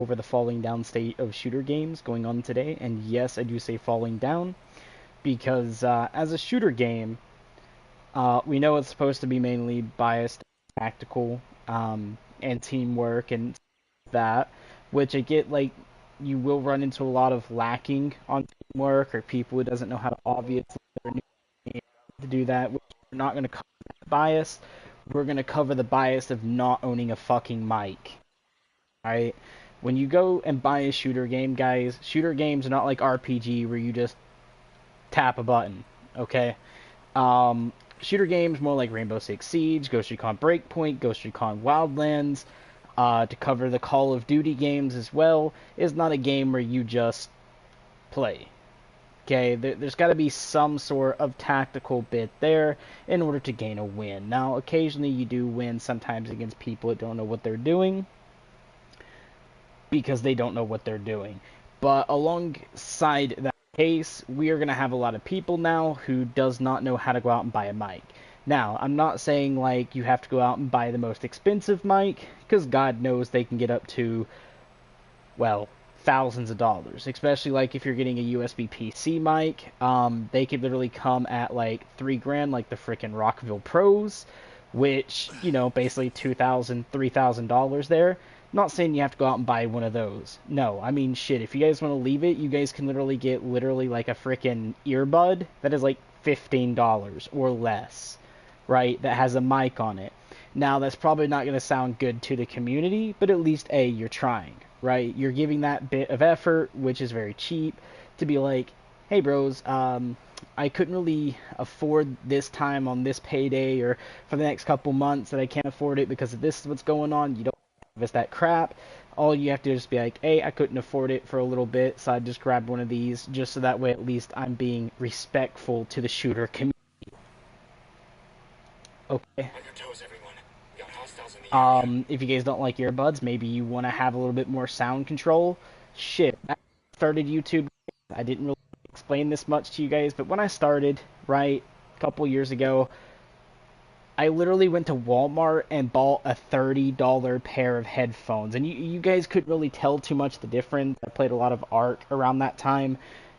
over the falling down state of shooter games going on today. And yes, I do say falling down because as a shooter game, we know it's supposed to be mainly biased, tactical, and teamwork and that, which I get like you will run into a lot of lacking on teamwork or people who doesn't know how to obviously to do that. Which we're not going to cover that bias. We're going to cover the bias of not owning a fucking mic. Right? When you go and buy a shooter game, guys, shooter games are not like RPG where you just tap a button. Okay? Um, Shooter games more like Rainbow Six Siege, Ghost Recon Breakpoint, Ghost Recon Wildlands, to cover the Call of Duty games as well, is not a game where you just play. Okay, there's got to be some sort of tactical bit there in order to gain a win. Now, occasionally you do win sometimes against people that don't know what they're doing because they don't know what they're doing. But alongside that case, we are going to have a lot of people now who does not know how to go out and buy a mic. Now, I'm not saying like you have to go out and buy the most expensive mic, because God knows they can get up to, well, thousands of dollars. Especially like if you're getting a USB PC mic, they could literally come at like $3,000, like the freaking Rockville Pros, which, you know, basically $2,000, $3,000 there. Not saying you have to go out and buy one of those. No, I mean, shit, if you guys want to leave it, you guys can literally get like a freaking earbud that is like $15 or less, right? That has a mic on it. Now, that's probably not going to sound good to the community, but at least, A, you're trying, right? You're giving that bit of effort, which is very cheap, to be like, hey, bros, I couldn't really afford this time on this payday or for the next couple months that I can't afford it because this is what's going on. You don't give us that crap. All you have to do is be like, hey, I couldn't afford it for a little bit, so I just grabbed one of these, just so that way at least I'm being respectful to the shooter community. Okay. If you guys don't like earbuds, maybe you want to have a little bit more sound control. Shit, I started YouTube. I didn't really explain this much to you guys, but when I started, right, a couple years ago, I literally went to Walmart and bought a $30 pair of headphones. And you guys couldn't really tell too much the difference. I played a lot of Ark around that time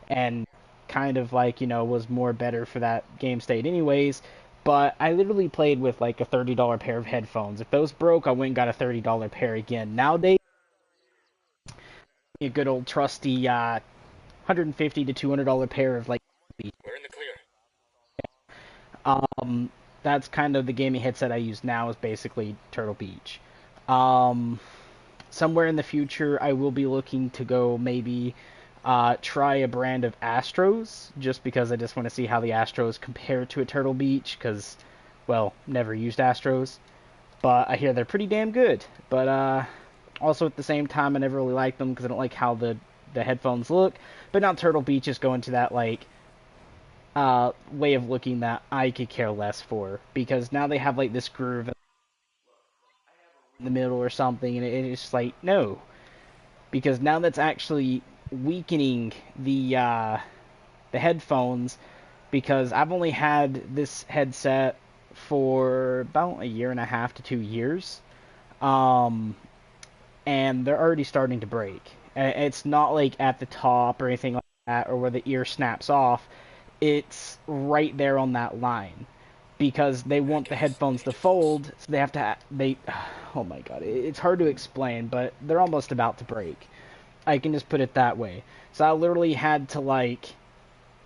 and kind of like, you know, was more better for that game state anyways. But I literally played with like a $30 pair of headphones. If those broke, I went and got a $30 pair again. Nowadays, a good old trusty $150 to $200 pair of like. We're in the clear. That's kind of the gaming headset I use now is basically Turtle Beach. Somewhere in the future, I will be looking to go maybe try a brand of Astros, just because I just want to see how the Astros compare to a Turtle Beach, because, well, never used Astros. But I hear they're pretty damn good. But also at the same time, I never really liked them because I don't like how the headphones look. But now Turtle Beach is going to that, like, way of looking that I could care less for, because now they have like this groove in the middle or something, and it's just like, no, because now that's actually weakening the headphones, because I've only had this headset for about a year and a half to 2 years, and they're already starting to break. It's not like at the top or anything like that, or where the ear snaps off. It's right there on that line, because they want the headphones to fold, so they have to oh my god, it's hard to explain, but they're almost about to break. I can just put it that way. So I literally had to like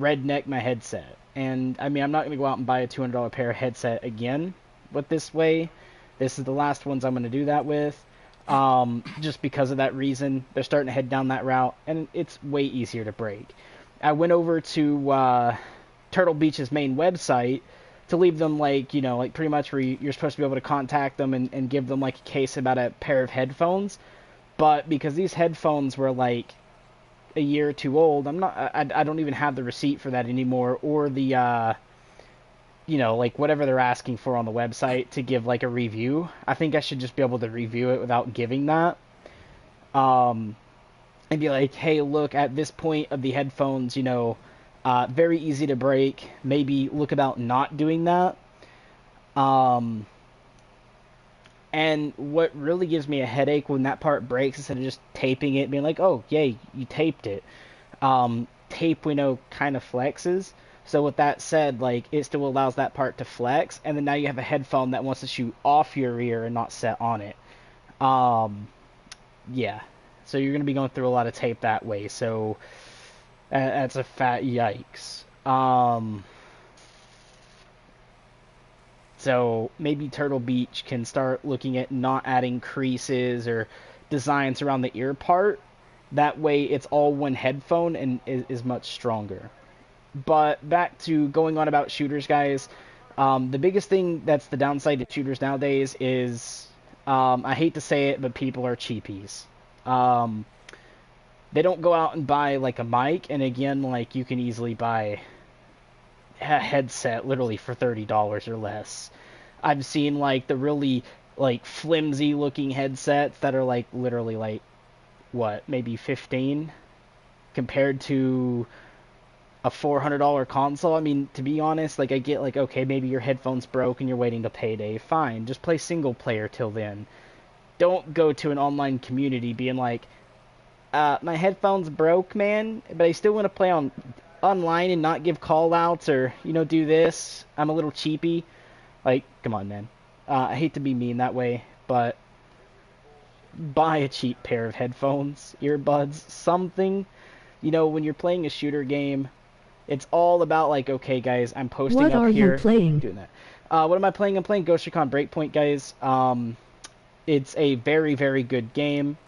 redneck my headset, and I mean, I'm not going to go out and buy a $200 pair of headset again with this way. This is the last ones I'm going to do that with, just because of that reason. They're starting to head down that route, and it's way easier to break. I went over to Turtle Beach's main website to leave them, like, you know, like pretty much where you're supposed to be able to contact them and give them like a case about a pair of headphones. But because these headphones were like a year or two old, I don't even have the receipt for that anymore, or the you know, like whatever they're asking for on the website to give like a review. I think I should just be able to review it without giving that. And be like, hey, look, at this point of the headphones, you know, very easy to break. Maybe look about not doing that. And what really gives me a headache when that part breaks, instead of just taping it, being like, oh, yay, you taped it. Tape, we know, kind of flexes. So with that said, like, it still allows that part to flex, and then now you have a headphone that wants to shoot off your ear and not set on it. Um, yeah. So you're going to be going through a lot of tape that way. So that's a fat yikes. So maybe Turtle Beach can start looking at not adding creases or designs around the ear part. That way it's all one headphone and is much stronger. But back to going on about shooters, guys. The biggest thing that's the downside to shooters nowadays is, I hate to say it, but people are cheapies. Um, they don't go out and buy like a mic, and again, like you can easily buy a headset literally for $30 or less. I've seen like the really like flimsy looking headsets that are like literally like what, maybe 15 compared to a $400 console. I mean, to be honest, like I get like, okay, maybe your headphones broke and you're waiting to payday. Fine, just play single player till then. Don't go to an online community being like, my headphones broke, man, but I still want to play online and not give call outs or, do this. I'm a little cheapy. Like, come on, man. I hate to be mean that way, but buy a cheap pair of headphones, earbuds, something. When you're playing a shooter game, it's all about like, okay, guys, I'm posting What up are here. you playing? Doing that. What am I playing? I'm playing Ghost Recon Breakpoint, guys. It's a very, very good game.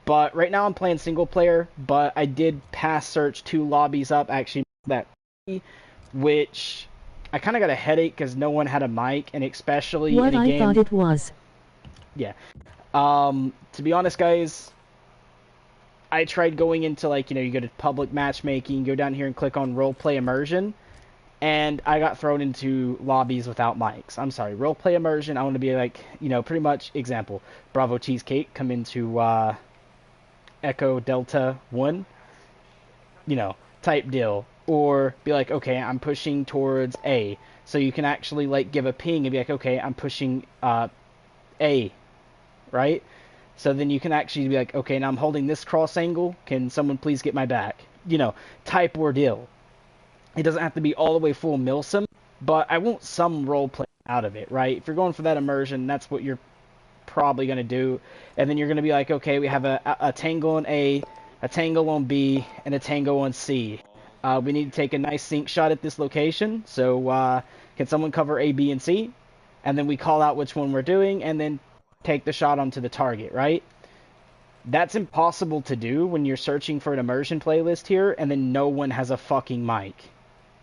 But right now I'm playing single player, but I did pass search 2 lobbies up, actually, that, which I kind of got a headache because no one had a mic, and especially What in a I game. thought it was. Yeah. To be honest, guys, I tried going into like, you go to public matchmaking, go down here and click on roleplay immersion, and I got thrown into lobbies without mics. I'm sorry, roleplay immersion, I want to be like, pretty much, example, Bravo Cheesecake, come into, Echo Delta 1, type deal. Or be like, okay, I'm pushing towards A. So you can actually, like, give a ping and be like, okay, I'm pushing, A, right? So then you can actually be like, okay, now I'm holding this cross angle. Can someone please get my back? Type ordeal. It doesn't have to be all the way full milsim, but I want some role play out of it, right? If you're going for that immersion, that's what you're probably going to do. And then you're going to be like, okay, we have a tango on A, a tango on B, and a tango on C. We need to take a nice sync shot at this location. So can someone cover A, B, and C? And then we call out which one we're doing, and then take the shot onto the target, right? That's impossible to do when you're searching for an immersion playlist here, and then no one has a fucking mic,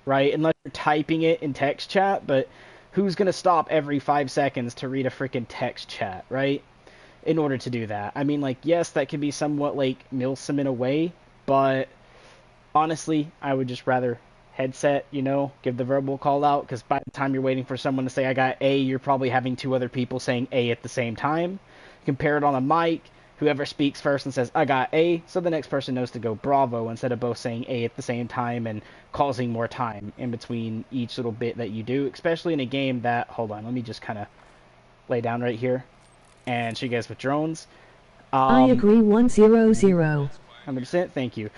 right? Unless you're typing it in text chat, but who's going to stop every 5 seconds to read a freaking text chat, right? In order to do that. I mean, like, yes, that could be somewhat, like, milsim in a way, but honestly, I would just rather headset, give the verbal call out, because by the time you're waiting for someone to say, I got A, you're probably having 2 other people saying A at the same time. Compare it on a mic, whoever speaks first and says, I got A, so the next person knows to go Bravo instead of both saying A at the same time and causing more time in between each little bit that you do, especially in a game that, hold on, let me just kind of lay down right here and show you guys with drones. I agree 100. 100%, thank you.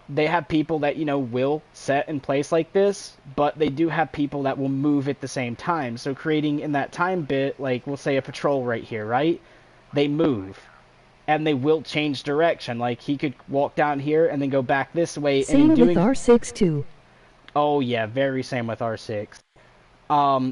They have people that, will set in place like this, but they do have people that will move at the same time. So creating in that time bit, like, we'll say a patrol right here, right? They move, and they will change direction. Like, he could walk down here and then go back this way. Same and in with doing... R6 too. Oh, yeah, very same with R6.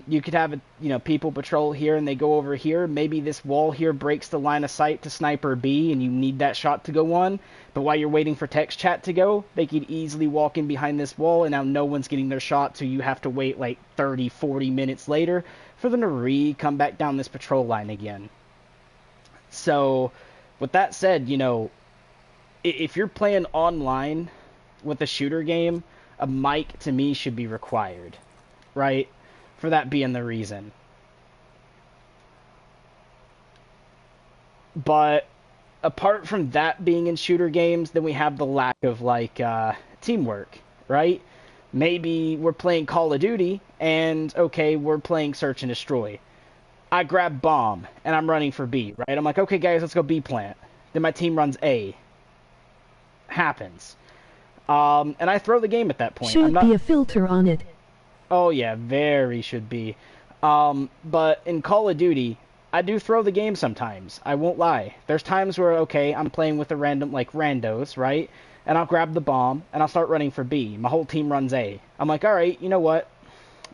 You could have, people patrol here and they go over here. Maybe this wall here breaks the line of sight to Sniper B and you need that shot to go on. But while you're waiting for text chat to go, they could easily walk in behind this wall and now no one's getting their shot, so you have to wait like 30, 40 minutes later for them to come back down this patrol line again. So, with that said, if you're playing online with a shooter game, a mic to me should be required, right? For that being the reason. But apart from that being in shooter games, then we have the lack of like teamwork, right? Maybe we're playing Call of Duty and okay, we're playing Search and Destroy. I grab bomb, and I'm running for B, right? I'm like, okay, guys, let's go B plant. Then my team runs A. Happens. And I throw the game at that point. I'm Should not... be a filter on it. Oh, yeah, very should be. But in Call of Duty, I do throw the game sometimes. I won't lie. There's times where, okay, I'm playing with a random, like, randos, right? And I'll grab the bomb, and I'll start running for B. My whole team runs A. I'm like, alright, you know what?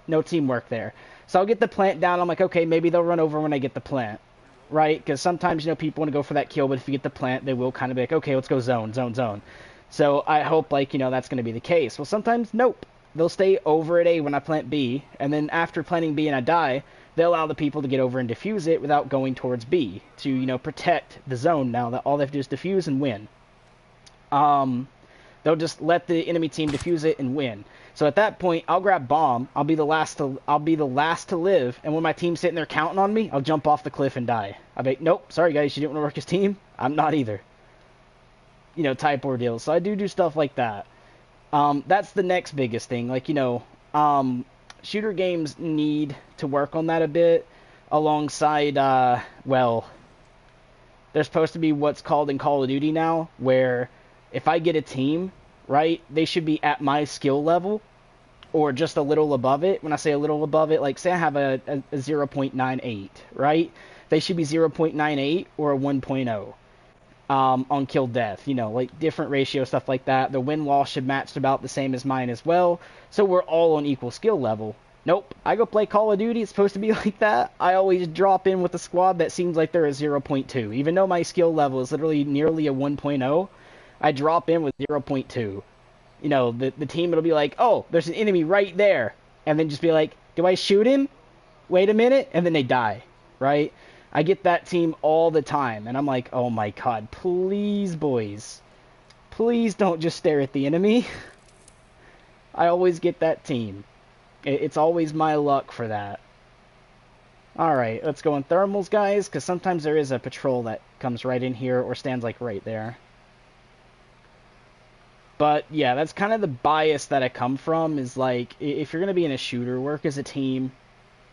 No teamwork there. So I'll get the plant down. I'm like, okay, maybe they'll run over when I get the plant, right? Because sometimes, you know, people want to go for that kill, but if you get the plant, they will kind of be like, okay, let's go zone, zone, zone. So I hope, like, you know, that's going to be the case. Well, sometimes, nope. They'll stay over at A when I plant B, and then after planting B and I die, they'll allow the people to get over and defuse it without going towards B to, you know, protect the zone now that all they have to do is defuse and win. They'll just let the enemy team defuse it and win. So at that point, I'll grab bomb. I'll be the last to live. And when my team's sitting there counting on me, I'll jump off the cliff and die. I'll be like, nope, sorry guys, you didn't want to work as team. I'm not either. You know, type ordeal. So I do stuff like that. That's the next biggest thing. Like, you know, shooter games need to work on that a bit. Alongside, well, there's supposed to be what's called in Call of Duty now, where if I get a team, right, they should be at my skill level or just a little above it. When I say a little above it, like say I have a 0.98, right? They should be 0.98 or a 1.0 on kill death, you know, like different ratio, stuff like that. The win-loss should match about the same as mine as well, so we're all on equal skill level. Nope, I go play Call of Duty, it's supposed to be like that. I always drop in with a squad that seems like they're a 0.2. Even though my skill level is literally nearly a 1.0, I drop in with 0.2. You know, the team, it'll be like, oh, there's an enemy right there. And then just be like, do I shoot him? Wait a minute. And then they die, right? I get that team all the time. And I'm like, oh my god, please, boys. Please don't just stare at the enemy. I always get that team. It's always my luck for that. Alright, let's go in thermals, guys, because sometimes there is a patrol that comes right in here or stands like right there. But yeah, that's kind of the bias that I come from, is like, if you're going to be in a shooter, work as a team.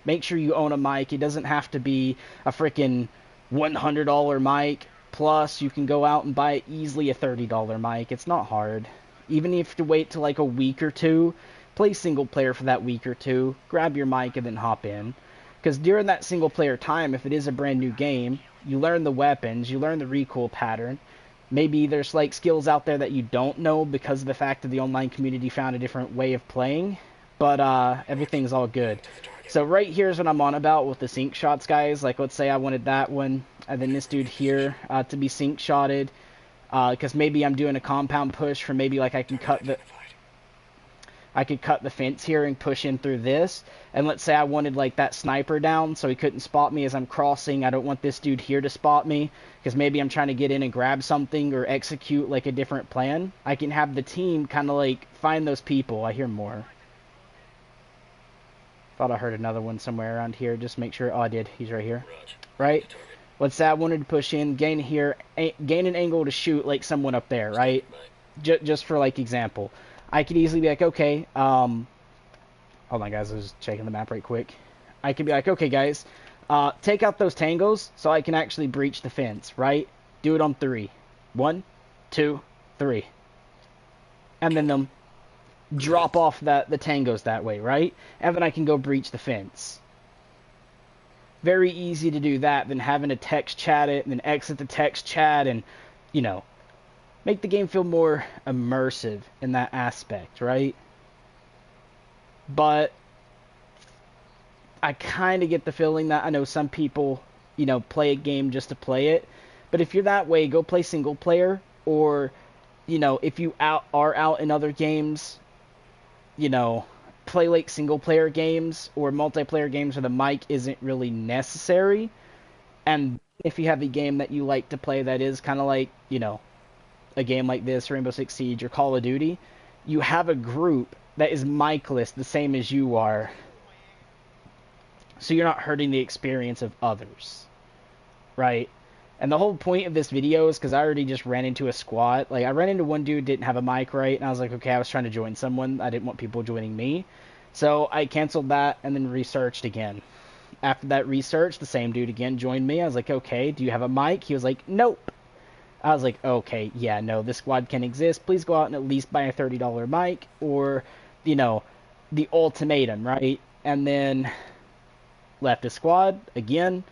Make sure you own a mic. It doesn't have to be a freaking $100 mic. Plus, you can go out and buy easily a $30 mic. It's not hard. Even if you have to wait till like a week or two, play single player for that week or two, grab your mic and then hop in. Because during that single player time, if it is a brand new game, you learn the weapons, you learn the recoil pattern. Maybe there's like skills out there that you don't know because of the fact that the online community found a different way of playing. But everything's all good. So right here is what I'm on about with the sync shots, guys. Like, let's say I wanted that one, and then this dude here to be sync shotted. Because maybe I'm doing a compound push for maybe like I could cut the fence here and push in through this. And let's say I wanted like that sniper down so he couldn't spot me as I'm crossing. I don't want this dude here to spot me because maybe I'm trying to get in and grab something or execute like a different plan. I can have the team kind of like find those people. I hear more. Thought I heard another one somewhere around here. Just make sure. Oh, I did. He's right here. Right? Let's say I wanted to push in, gain here, gain an angle to shoot like someone up there, right? Just for like example. I could easily be like, okay, hold on guys, I was just checking the map right quick. I could be like, okay guys, take out those tangos so I can actually breach the fence, right? Do it on 3. 1, 2, 3. And then them drop off the tangos that way, right? And then I can go breach the fence. Very easy to do that than having to text chat it and then exit the text chat and, you know, make the game feel more immersive in that aspect, right? But I kind of get the feeling that I know some people, you know, play a game just to play it. But if you're that way, go play single player. Or, you know, if you are out in other games, you know, play like single player games or multiplayer games where the mic isn't really necessary. And if you have a game that you like to play that is kind of like, you know, a game like this, Rainbow Six Siege or Call of Duty, you have a group that is micless the same as you are, so you're not hurting the experience of others, right? And the whole point of this video is because I already just ran into a squad. Like, I ran into one dude didn't have a mic right, and I was like, okay, I was trying to join someone. I didn't want people joining me. So I canceled that and then researched again. after that research, the same dude again joined me. I was like, okay, do you have a mic? He was like, nope. I was like, okay, yeah, no, this squad can exist. Please go out and at least buy a $30 mic, or, you know, the ultimatum, right? And then left a squad again.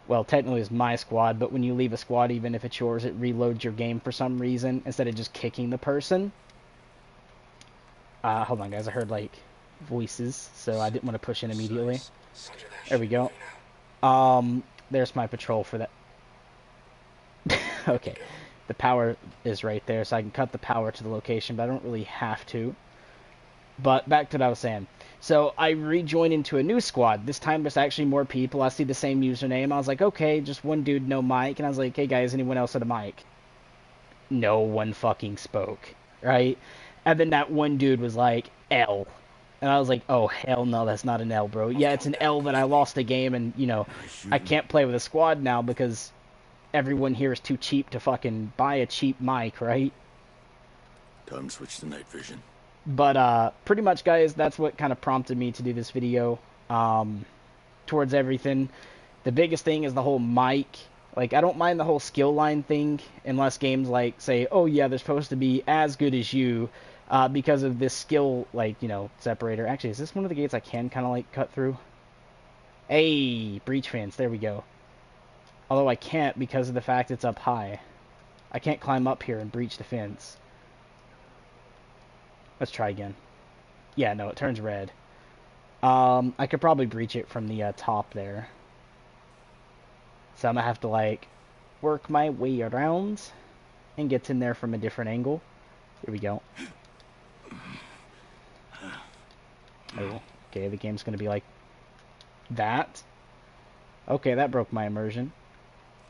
Well, technically it's my squad, but when you leave a squad, even if it's yours, it reloads your game for some reason instead of just kicking the person. Hold on, guys. I heard, like, voices, so I didn't want to push in immediately. There we go. There's my patrol for that. Okay. The power is right there, so I can cut the power to the location, but I don't really have to. But back to what I was saying. So I rejoined into a new squad. This time there's actually more people. I see the same username. I was like, okay, just one dude, no mic. And I was like, hey guys, anyone else with a mic? No one fucking spoke, right? And then that one dude was like, L. And I was like, oh, hell no, that's not an L, bro. Yeah, it's an L that I lost a game and, you know, I can't play with a squad now because everyone here is too cheap to fucking buy a cheap mic, right? Time to switch to night vision. But, pretty much, guys, that's what kind of prompted me to do this video, towards everything. The biggest thing is the whole mic. Like, I don't mind the whole skill line thing, unless games, like, say, oh, yeah, they're supposed to be as good as you, because of this skill, like, you know, separator. Actually, is this one of the gates I can kind of, like, cut through? Hey, breach fence, there we go. Although I can't because of the fact it's up high. I can't climb up here and breach the fence. Let's try again. Yeah, no, it turns red. I could probably breach it from the top there. So I'm gonna have to, like, work my way around and get in there from a different angle. Here we go. Oh, okay, the game's gonna be like that. Okay, that broke my immersion.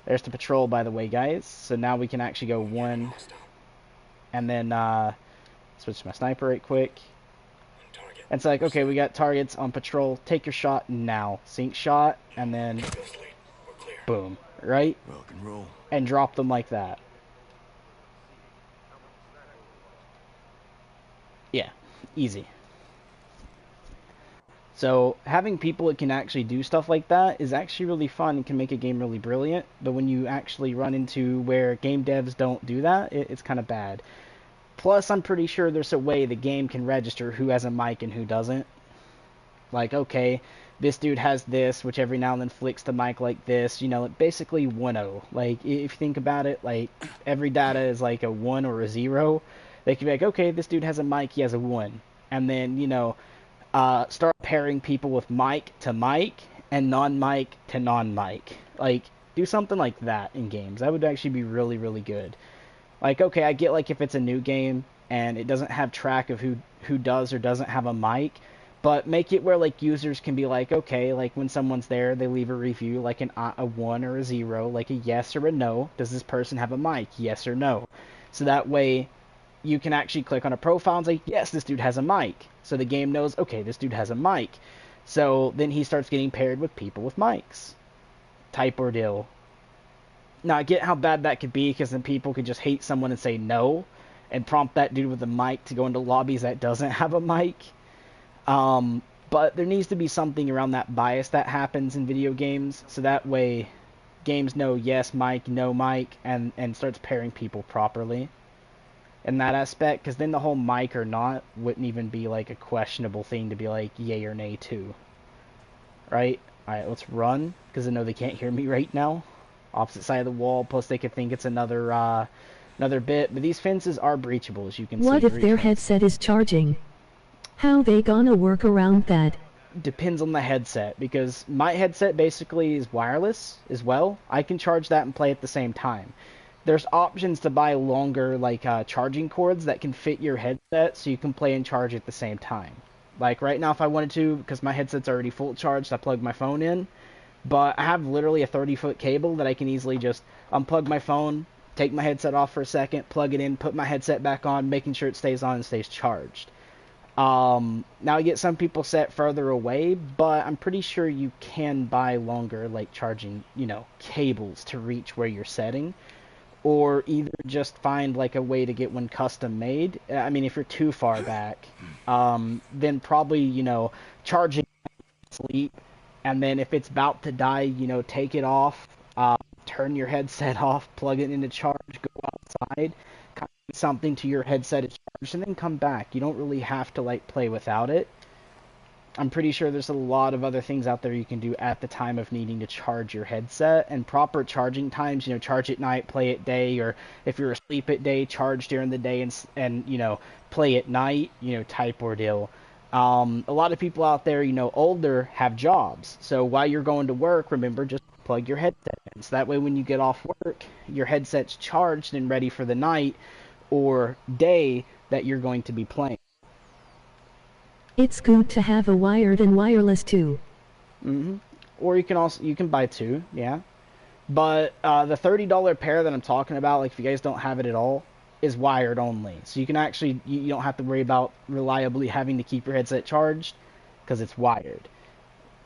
There's the patrol, by the way, guys. So now we can actually go one, and then switch to my sniper right quick. And it's like, okay, we got targets on patrol. Take your shot now. Sync shot, and then boom, right? Rock and roll. And drop them like that. Yeah, easy. So having people that can actually do stuff like that is actually really fun and can make a game really brilliant. But when you actually run into where game devs don't do that, it's kind of bad. Plus, I'm pretty sure there's a way the game can register who has a mic and who doesn't. Like, okay, this dude has this, which every now and then flicks the mic like this. You know, basically 1-0. Like, if you think about it, like, every data is like a 1 or a 0. They can be like, okay, this dude has a mic, he has a 1. And then, you know, start pairing people with mic to mic and non-mic to non-mic. Like, do something like that in games. That would actually be really, really good. Like, okay, I get, like, if it's a new game and it doesn't have track of who does or doesn't have a mic, but make it where, like, users can be like, okay, like, when someone's there, they leave a review, like a 1 or a 0, like a yes or a no. Does this person have a mic? Yes or no. So that way you can actually click on a profile and say, yes, this dude has a mic. So the game knows, okay, this dude has a mic. So then he starts getting paired with people with mics. Type ordeal. Now, I get how bad that could be, because then people could just hate someone and say no, and prompt that dude with a mic to go into lobbies that doesn't have a mic. But there needs to be something around that bias that happens in video games, so that way games know yes mic, no mic, and starts pairing people properly in that aspect, because then the whole mic or not wouldn't even be like a questionable thing to be like yay or nay to. Right? Alright, let's run, because I know they can't hear me right now. Opposite side of the wall, plus they could think it's another bit, but these fences are breachable, as you can see. What if their headset is charging? How they gonna work around that? Depends on the headset, because my headset basically is wireless as well. I can charge that and play at the same time. There's options to buy longer, like, charging cords that can fit your headset, so you can play and charge at the same time. Like, right now, if I wanted to, because my headset's already full charged, I plug my phone in. But I have literally a 30-foot cable that I can easily just unplug my phone, take my headset off for a second, plug it in, put my headset back on, making sure it stays on and stays charged. Now I get some people set further away, but I'm pretty sure you can buy longer, like, charging, you know, cables to reach where you're setting. Or either just find, like, a way to get one custom made. I mean, if you're too far back, then probably, you know, charging sleep And then if it's about to die, you know, take it off, turn your headset off, plug it into charge, go outside, connect something to your headset is charged, and then come back. You don't really have to like play without it. I'm pretty sure there's a lot of other things out there you can do at the time of needing to charge your headset, and proper charging times, you know, charge at night, play at day, or if you're asleep at day, charge during the day and you know, play at night, you know, type ordeal. A lot of people out there, you know, older have jobs. So while you're going to work, remember, just plug your headset in. So that way when you get off work, your headset's charged and ready for the night or day that you're going to be playing. It's good to have a wired and wireless too. Or you can buy two, yeah. But the $30 pair that I'm talking about, like if you guys don't have it at all, is wired only. So you can actually, you don't have to worry about reliably having to keep your headset charged because it's wired.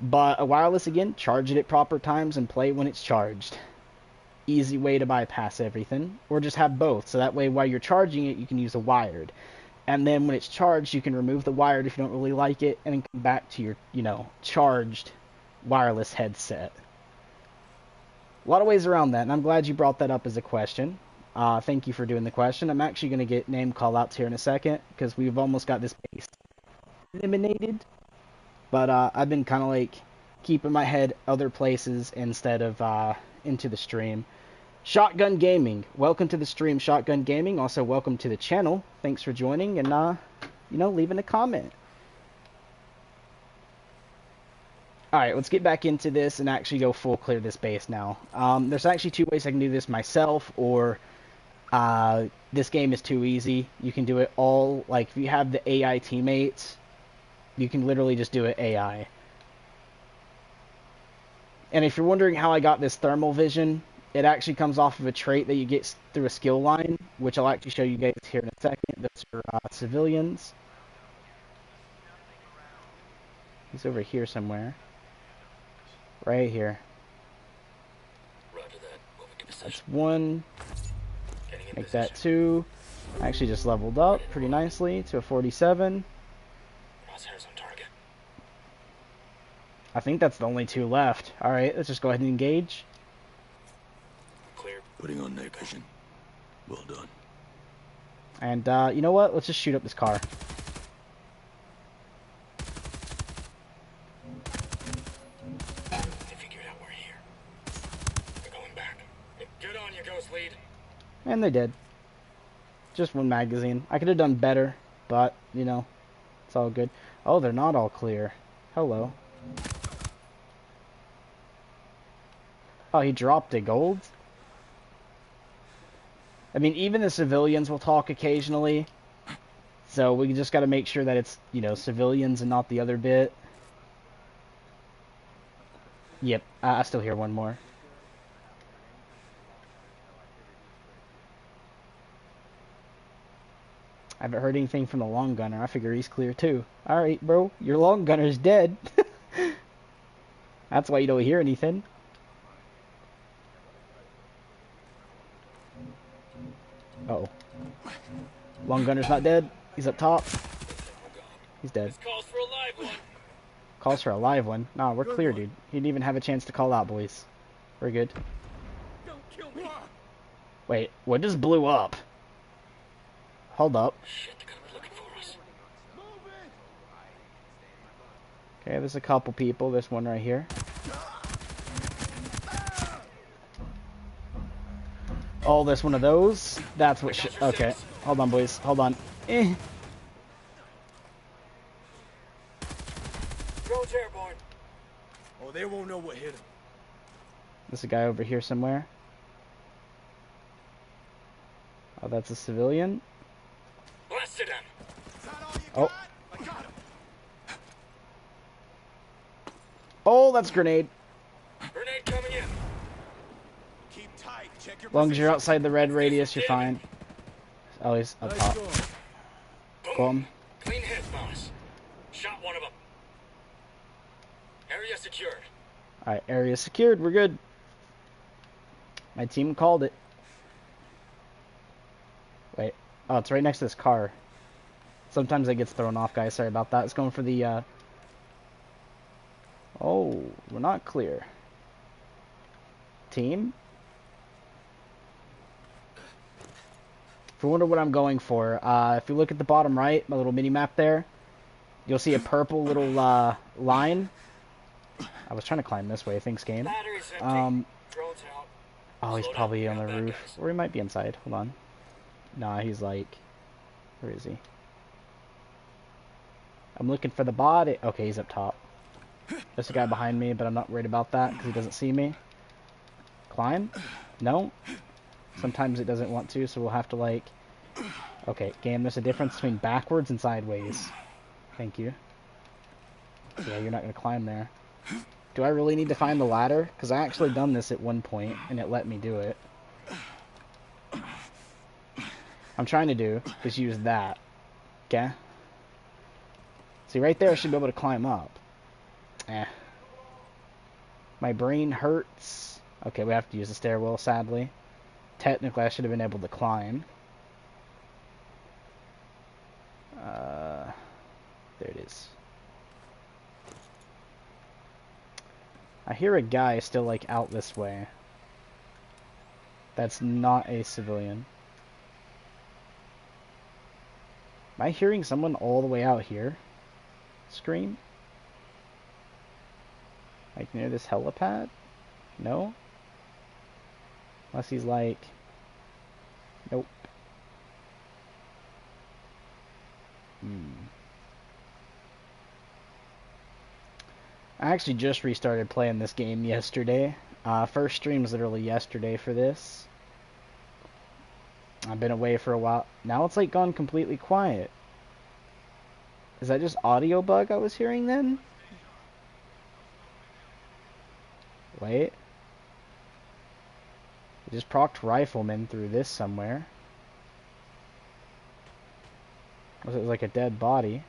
But a wireless, again, charge it at proper times and play when it's charged. Easy way to bypass everything. Or just have both, so that way while you're charging it, you can use a wired. And then when it's charged, you can remove the wired if you don't really like it, and then come back to your, you know, charged wireless headset. A lot of ways around that, and I'm glad you brought that up as a question. Thank you for doing the question. I'm actually going to get name call-outs here in a second, because we've almost got this base eliminated. But I've been kind of like keeping my head other places instead of into the stream. Shotgun Gaming, welcome to the stream, Shotgun Gaming. Also, welcome to the channel. Thanks for joining and, you know, leaving a comment. Alright, let's get back into this and actually go full clear this base now. There's actually two ways I can do this myself, or this game is too easy. You can do it all, like, if you have the AI teammates, you can literally just do it AI. And if you're wondering how I got this thermal vision, it actually comes off of a trait that you get through a skill line, which I'll actually show you guys here in a second. Those are civilians. He's over here somewhere. Right here. That's one. Make that two. I actually just leveled up pretty nicely to a 47. I think that's the only two left. Alright, let's just go ahead and engage. Clear. Putting on night vision. Well done. And, you know what? Let's just shoot up this car. They figured out we're here. They're going back. Get on, you ghost lead. And they did. Just one magazine. I could have done better, but, you know, it's all good. Oh, they're not all clear. Hello. Oh, he dropped a gold? I mean, even the civilians will talk occasionally. So we just got to make sure that it's, you know, civilians and not the other bit. Yep, I still hear one more. I haven't heard anything from the long gunner. I figure he's clear too. Alright, bro. Your long gunner's dead. That's why you don't hear anything. Uh-oh. Long gunner's not dead. He's up top. He's dead. Calls for a live one. Calls for a live one. Nah, we're clear, dude. He didn't even have a chance to call out, boys. We're good. Don't kill me. Wait, what just blew up? Hold up. Shit, they're gonna be looking for us. Okay, there's a couple people. There's one right here. Oh, there's one of those. That's what okay. Hold on, boys. Hold on. Drone's airborne. Oh, they won't know what hit him. There's a guy over here somewhere. Oh, that's a civilian. Blasted him. Oh. Oh, that's a grenade. Grenade coming in. Keep tight. Check your As long as you're outside the red radius, you're fine. Oh, he's up top. Boom. Clean hit, boss. Shot one of them. Area secured. Alright, area secured. We're good. My team called it. Wait. Oh, it's right next to this car. Sometimes it gets thrown off, guys. Sorry about that. It's going for the, Oh, we're not clear. Team? If you wonder what I'm going for, if you look at the bottom right, my little mini-map there, you'll see a purple little line. I was trying to climb this way, thanks game. Battery's empty. Drone's out. Oh, he's Slow down. probably on Got the bad roof. guys. Or he might be inside. Hold on. Nah, he's like... Where is he? I'm looking for the body. Okay, he's up top. There's a guy behind me, but I'm not worried about that because he doesn't see me. Climb? No. Sometimes it doesn't want to, so we'll have to like... Okay, game, there's a difference between backwards and sideways. Thank you. Yeah, you're not going to climb there. Do I really need to find the ladder? Because I actually done this at one point, and it let me do it. I'm trying to do is use that. Okay? See, right there I should be able to climb up. Eh. My brain hurts. Okay, we have to use the stairwell, sadly. Technically, I should have been able to climb. There it is. I hear a guy still, like, out this way. That's not a civilian. Am I hearing someone all the way out here scream? Like, near this helipad? No? Unless he's like... Nope. I actually just restarted playing this game yesterday. First stream was literally yesterday for this. I've been away for a while. Now it's like gone completely quiet. Is that just audio bug I was hearing then? Wait. I just procced rifleman through this somewhere. Was it like a dead body?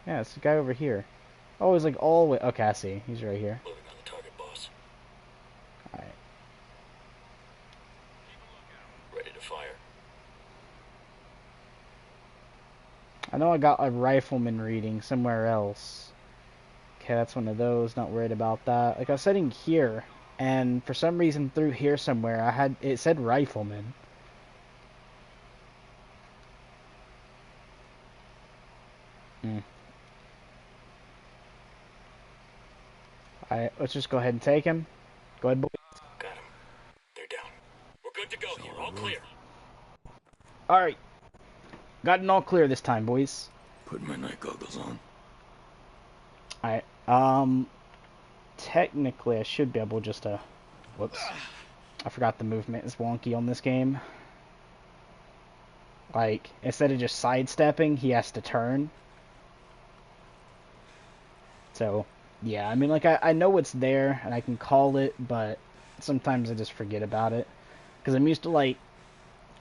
Yeah, it's the guy over here. Oh, he's like all the way... Okay, I see. He's right here. Moving on the target, boss. Alright. Ready to fire. I know I got a rifleman reading somewhere else. Okay, that's one of those. Not worried about that. Like, I was sitting here, and for some reason through here somewhere, it said rifleman. Alright, let's just go ahead and take him. Go ahead, boy. Got him. They're down. We're good to go here. All clear. Alright. Got an all clear this time, boys. Put my night goggles on. Alright, technically I should be able just to... Whoops. I forgot the movement is wonky on this game. Like, instead of just sidestepping, he has to turn. So... Yeah, I mean, like, I know it's there, and I can call it, but sometimes I just forget about it. Because I'm used to, like,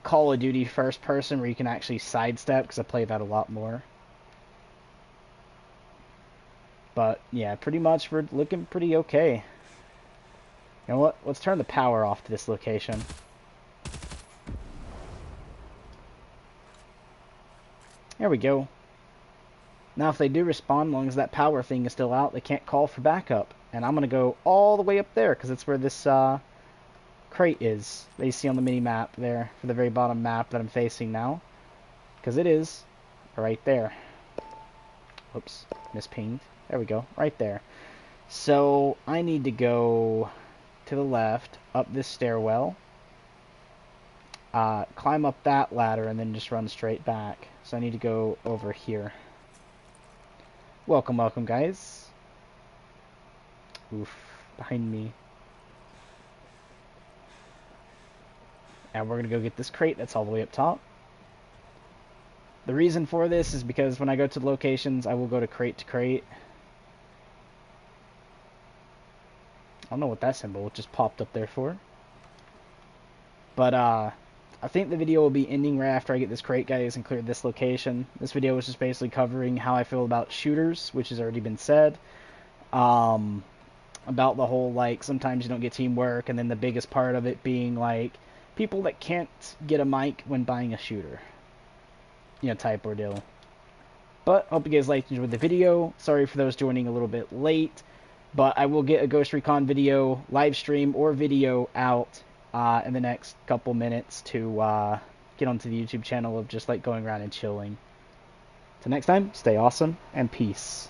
Call of Duty first person, where you can actually sidestep, because I play that a lot more. But, yeah, pretty much, we're looking pretty okay. You know what? Let's turn the power off to this location. There we go. Now, if they do respawn, as long as that power thing is still out, they can't call for backup. And I'm going to go all the way up there, because it's where this crate is that you see on the mini-map there, for the very bottom map that I'm facing now. Because it is right there. Oops, mispinged. There we go, right there. So, I need to go to the left, up this stairwell, climb up that ladder, and then just run straight back. So I need to go over here. Welcome, welcome, guys. Oof, behind me. And we're gonna go get this crate that's all the way up top. The reason for this is because when I go to the locations, I will go to crate. I don't know what that symbol just popped up there for. But, I think the video will be ending right after I get this crate, guys, and clear this location. This video was just basically covering how I feel about shooters, which has already been said. About the whole, like, sometimes you don't get teamwork, and then the biggest part of it being, like, people that can't get a mic when buying a shooter. Type ordeal. But hope you guys liked and enjoyed the video. Sorry for those joining a little bit late. But I will get a Ghost Recon video, live stream, or video out in the next couple minutes to get onto the YouTube channel of just like going around and chilling. Till next time, stay awesome and peace.